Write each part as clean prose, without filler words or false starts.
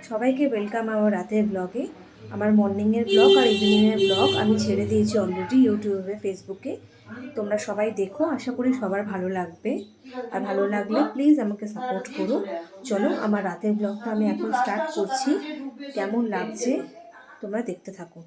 সবাইকে ওয়েলকাম আমার রাতের ব্লগে। আমার মর্নিংয়ের ব্লগ আর ইভিনিংয়ের ব্লগ আমি ছেড়ে দিয়েছি অলরেডি ইউটিউবে, ফেসবুকে। তোমরা সবাই দেখো, আশা করি সবার ভালো লাগবে। আর ভালো লাগলে প্লিজ আমাকে সাপোর্ট করো। চলো আমার রাতের ব্লগটা আমি এখন স্টার্ট করছি। কেমন লাগছে তোমরা দেখতে থাকো।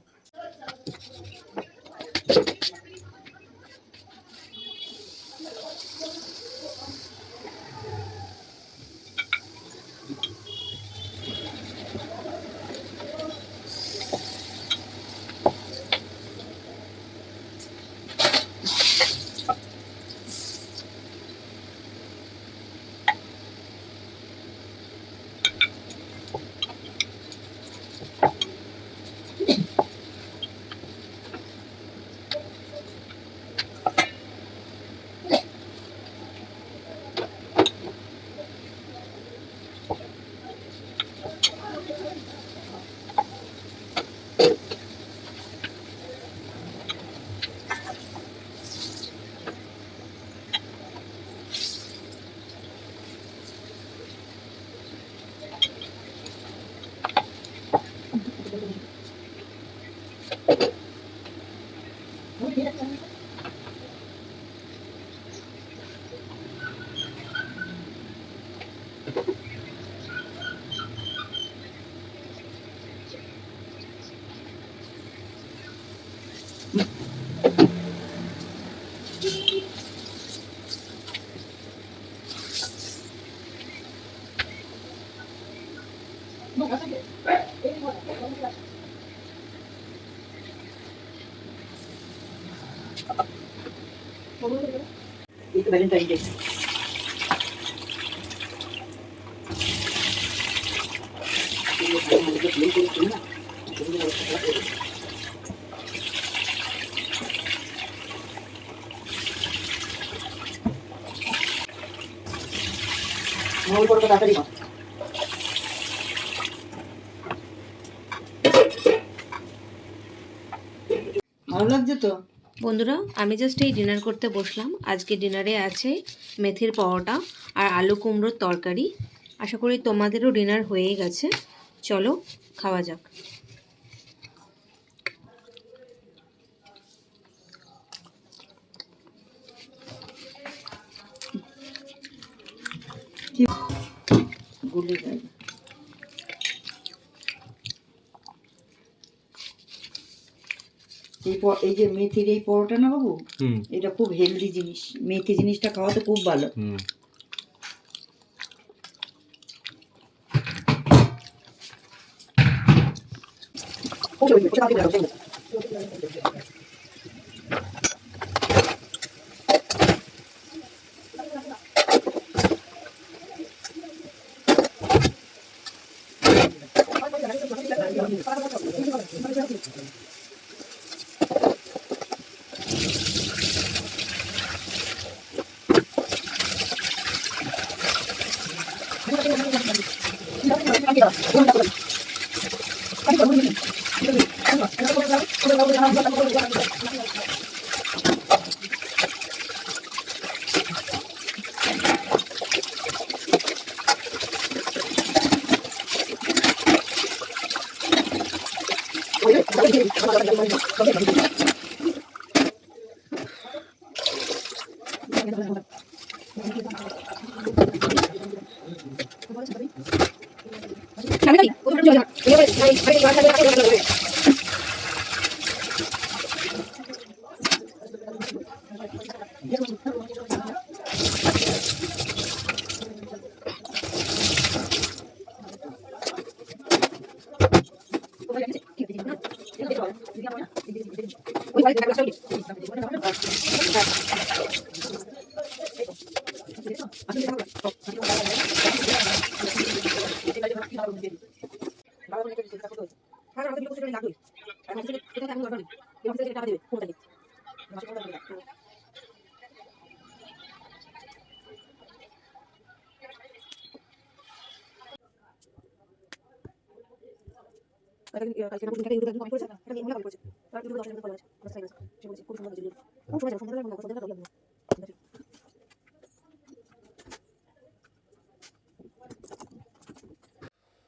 ভ্যালেন্টাইন ডে তাড়াতাড়ি ভালো লাগছে তো বন্ধুরা, আমি জাস্ট এই ডিনার করতে বসলাম। আজকে ডিনারে আছে মেথির পরোটা আর আলু কুমড়োর তরকারি। আশা করি তোমাদেরও ডিনার হয়ে গেছে। চলো খাওয়া যাক। গুলি যায় এই যে মেথির এই পরোটা না বাবু, এটা খুব হেলদি জিনিস। মেথি জিনিসটা খাওয়াতে খুব ভালো।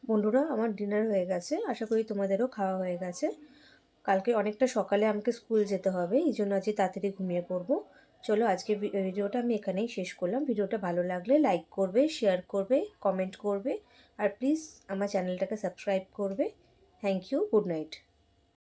বন্ধুরা, আমার ডিনার হয়ে গেছে, আশা করি তোমাদেরও খাওয়া হয়ে গেছে। কালকে অনেকটা সকালে আমাকে স্কুল যেতে হবে, এই জন্য আজকে তাড়াতাড়ি ঘুমিয়ে পড়বো। চলো, আজকে ভিডিওটা আমি এখানেই শেষ করলাম। ভিডিওটা ভালো লাগলে লাইক করবে, শেয়ার করবে, কমেন্ট করবে, আর প্লিজ আমার চ্যানেলটাকে সাবস্ক্রাইব করবে। Thank you, good night.